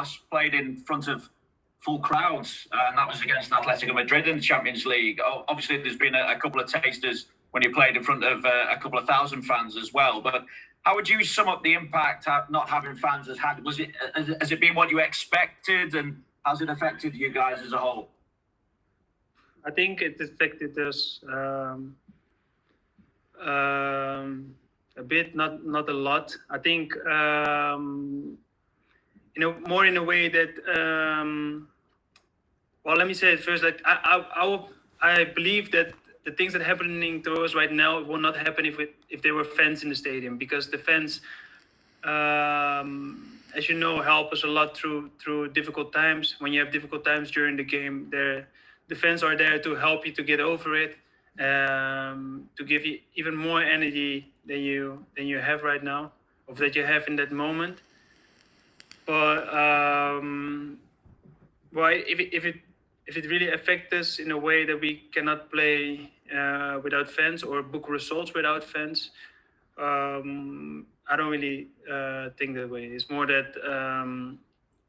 last played in front of full crowds, and that was against Atletico Madrid in the Champions League. Obviously, there's been a couple of tasters when you played in front of a couple of thousand fans as well. But how would you sum up the impact not having fans has had? Has it been what you expected, and has it affected you guys as a whole? I think it affected us a bit, not a lot. I think more in a way that well, let me say it first. Like I believe that the things that are happening to us right now will not happen if there were fans in the stadium, because the fans, as you know, help us a lot through difficult times. When you have difficult times during the game, the fans are there to help you to get over it, to give you even more energy than you have right now, or that you have in that moment. But well, if it really affects us in a way that we cannot play without fans or book results without fans, I don't really think that way. It's more that,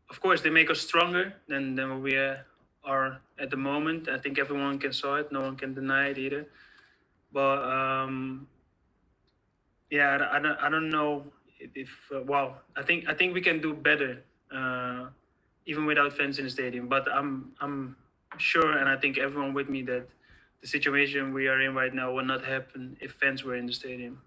of course, they make us stronger than we are at the moment. I think everyone can saw it. No one can deny it either. But yeah, I don't know if well, I think we can do better even without fans in the stadium. But I'm sure, and I think everyone with me, that the situation we are in right now will not happen if fans were in the stadium.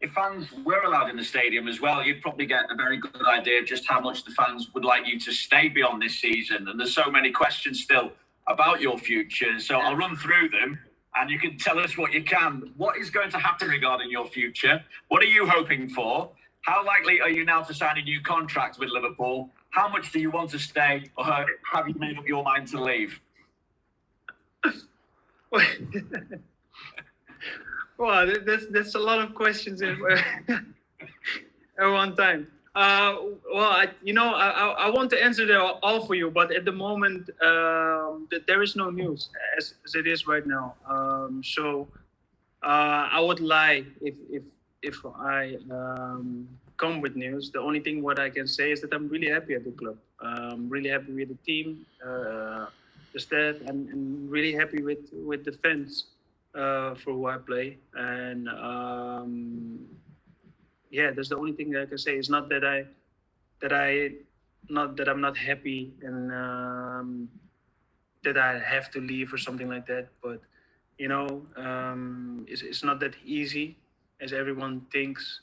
If fans were allowed in the stadium as well, you'd probably get a very good idea of just how much the fans would like you to stay beyond this season. And there's so many questions still about your future. So I'll run through them and you can tell us what you can. What is going to happen regarding your future? What are you hoping for? How likely are you now to sign a new contract with Liverpool? How much do you want to stay, or have you made up your mind to leave? Well, that's a lot of questions at one time. Well, I want to answer them all for you, but at the moment, there is no news as it is right now. So I would lie if I come with news. The only thing what I can say is that I'm really happy at the club. I'm really happy with the team, the staff, and really happy with the fans for who I play. And yeah, that's the only thing that I can say. It's not that I'm not happy and that I have to leave or something like that. But it's not that easy as everyone thinks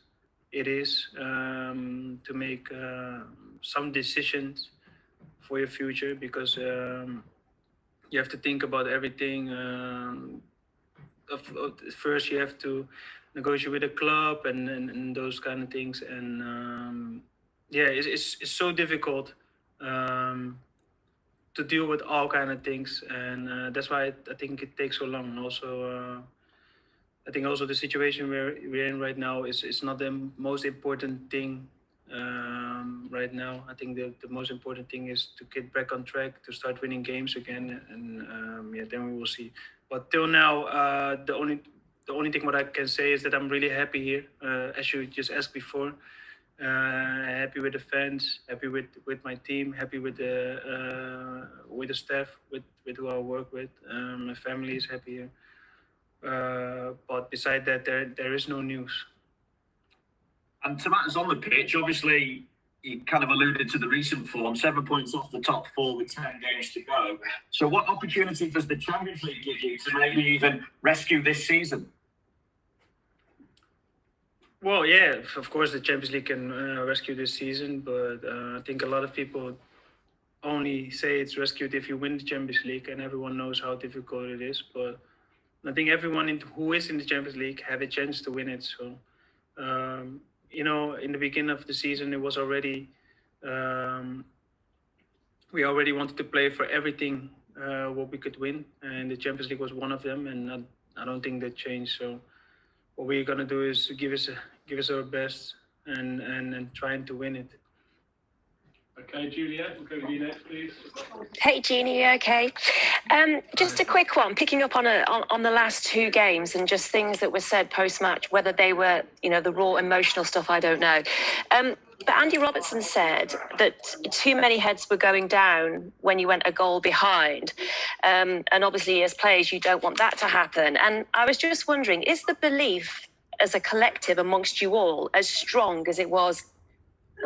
it is, to make some decisions for your future, because you have to think about everything. First, you have to negotiate with the club and those kind of things. And yeah, it's so difficult to deal with all kind of things. And that's why I think it takes so long. And also, I think also the situation we're in right now is not the most important thing right now. I think the most important thing is to get back on track, to start winning games again, and yeah, then we will see. But till now, the only thing what I can say is that I'm really happy here, as you just asked before. Happy with the fans, happy with my team, happy with the staff, with who I work with. My family is happy here. But beside that, there is no news. And to matters on the pitch, obviously, you kind of alluded to the recent form, 7 points off the top four with 10 games to go. So what opportunity does the Champions League give you to maybe even rescue this season? Well, yeah, of course the Champions League can rescue this season, but I think a lot of people only say it's rescued if you win the Champions League, and everyone knows how difficult it is. But I think everyone who is in the Champions League have a chance to win it. So, in the beginning of the season, it was already, we already wanted to play for everything what we could win, and the Champions League was one of them, and I don't think that changed. So what we're gonna do is give us our best and trying to win it. Okay, Juliet, we'll go to you next, please. Hey, Gini, okay. Just a quick one, picking up on the last two games and just things that were said post-match, whether they were, the raw emotional stuff, I don't know. But Andy Robertson said that too many heads were going down when you went a goal behind. And obviously, as players, you don't want that to happen. And I was just wondering, is the belief as a collective amongst you all as strong as it was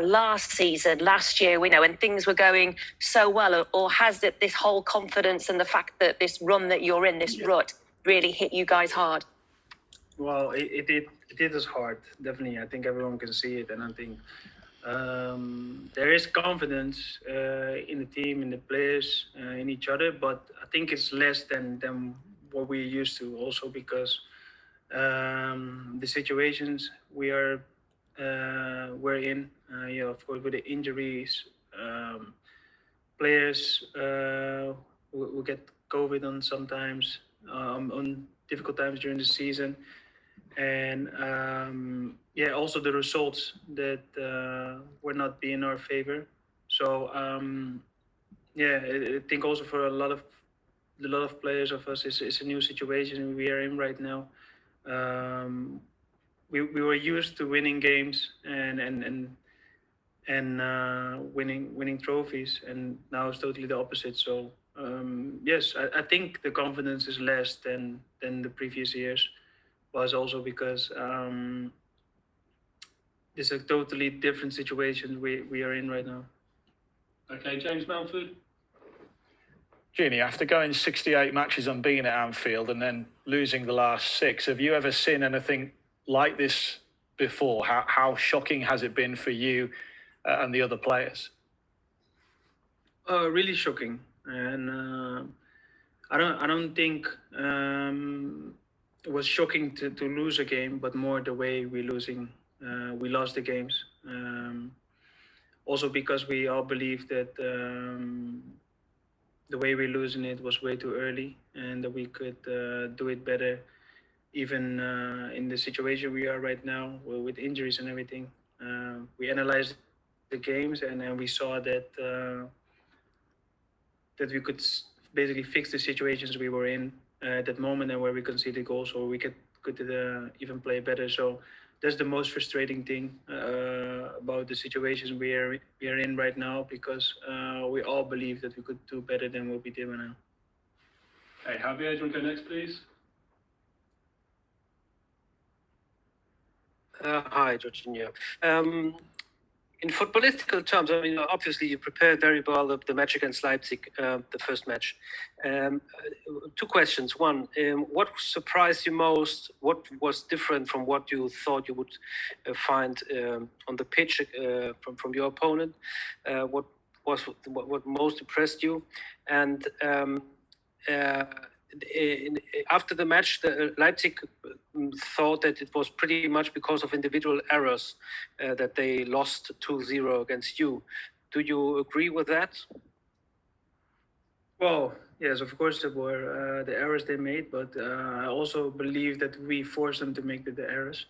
last season, last year, when things were going so well? Or has this whole confidence and the fact that this run that you're in, this rut, really hit you guys hard? Well, it hit us hard, definitely. I think everyone can see it, and I think there is confidence in the team, in the players, in each other, but I think it's less than what we're used to. Also because the situations we're in, of course, with the injuries, players will get COVID on sometimes, on difficult times during the season. And also the results that were not be in our favor. So I think also for a lot of players of us, it's a new situation we are in right now. We were used to winning games and winning trophies, and now it's totally the opposite. So yes, I think the confidence is less than the previous years. Was also because it's a totally different situation we are in right now. Okay, James Mountford. Gini, after going 68 matches unbeaten at Anfield and then losing the last 6, have you ever seen anything like this before? How shocking has it been for you and the other players? Really shocking, and I don't think it was shocking to lose a game, but more the way we lost the games. Also because we all believe that the way we're losing it was way too early, and that we could do it better, even in the situation we are right now with injuries and everything. We analyzed the games, and we saw that that we could basically fix the situations we were in at that moment, and where we conceded goals, or we could even play better. So that's the most frustrating thing about the situations we are in right now, because we all believe that we could do better than what we did right now. Okay, Javier, do you want to go next, please? Hi, Jorginho. In footballistical terms, I mean, obviously you prepared very well the match against Leipzig, the first match. 2 questions. One, what surprised you most? What was different from what you thought you would find on the pitch from your opponent? What most impressed you? And after the match, Leipzig thought that it was pretty much because of individual errors that they lost 2-0 against you. Do you agree with that? Well, yes, of course there were the errors they made, but I also believe that we forced them to make the errors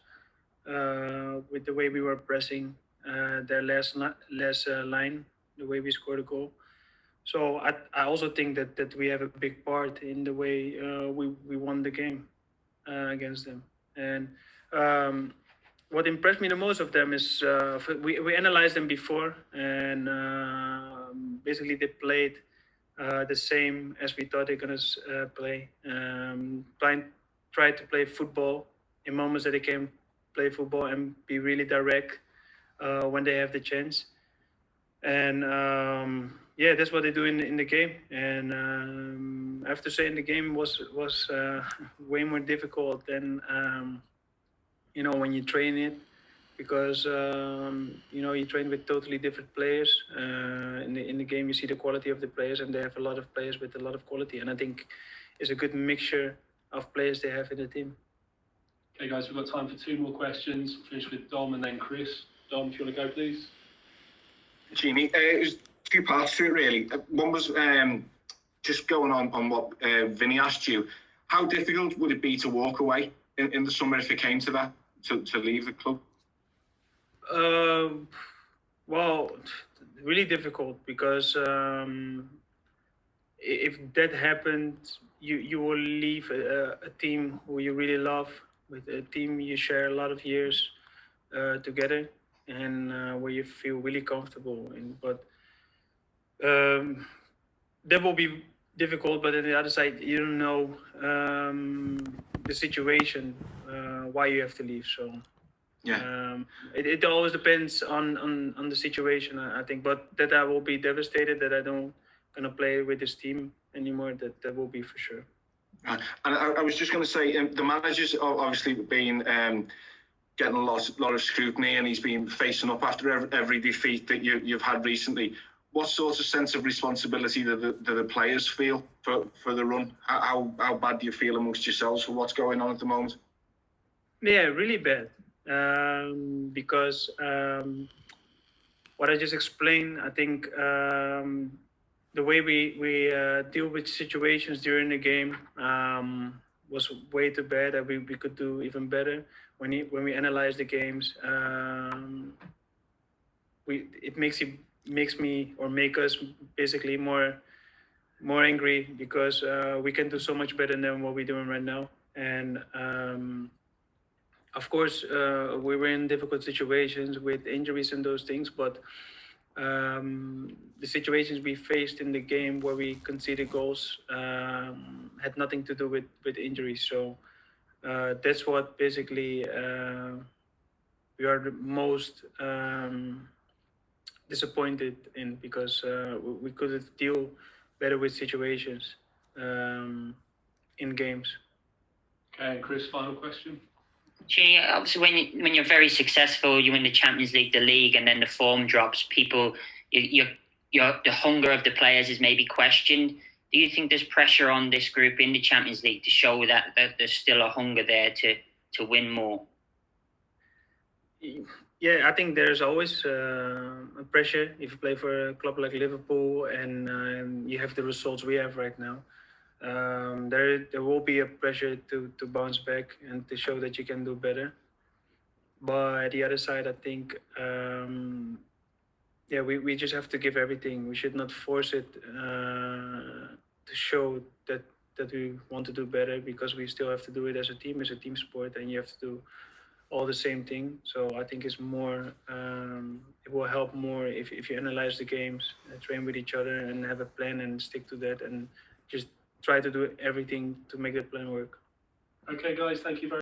with the way we were pressing their less line, the way we scored a goal. So I also think that we have a big part in the way we won the game against them. And what impressed me the most of them is we analyzed them before, and basically they played the same as we thought they're gonna play. Try to play football in moments that they can play football and be really direct when they have the chance. And that's what they do in the game. And I have to say, in the game was way more difficult than when you train it, because you train with totally different players. In the game, you see the quality of the players, and they have a lot of players with a lot of quality. And I think it's a good mixture of players they have in the team. Okay, guys, we've got time for 2 more questions. We'll finish with Dom and then Chris. Dom, if you want to go, please. Gini, it was 2 parts to it, really. One was just going on what Vinny asked you. How difficult would it be to walk away in the summer if it came to that, to leave the club? Well, really difficult, because if that happened, you will leave a team who you really love, with a team you share a lot of years together. and where you feel really comfortable. But that will be difficult. But on the other side, you don't know the situation, why you have to leave. So it always depends on the situation, I think. But that I will be devastated that I don't gonna play with this team anymore. That will be for sure. And I was just going to say, the manager's obviously been getting a lot of scrutiny, and he's been facing up after every defeat that you've had recently. What sort of sense of responsibility do the players feel for the run? How bad do you feel amongst yourselves for what's going on at the moment? Yeah, really bad. Because what I just explained, I think the way we deal with situations during the game was way too bad. That we could do even better when we analyze the games. It makes me or make us basically more angry, because we can do so much better than what we're doing right now. And of course, we were in difficult situations with injuries and those things, but the situations we faced in the game where we conceded goals had nothing to do with injuries. So that's what basically we are the most disappointed in, because we could have deal better with situations in games. Okay, Chris, final question. Gini, obviously, when you're very successful, you win the Champions League, the league, and then the form drops. People, the hunger of the players is maybe questioned. Do you think there's pressure on this group in the Champions League to show that there's still a hunger there to win more? Yeah, I think there's always a pressure if you play for a club like Liverpool and you have the results we have right now. There will be a pressure to bounce back and to show that you can do better. But the other side, I think, we just have to give everything. We should not force it to show that we want to do better, because we still have to do it as a team sport, and you have to do all the same thing. So I think it's more, it will help more if you analyze the games, train with each other, and have a plan and stick to that, and just try to do everything to make that plan work. Okay, guys, thank you very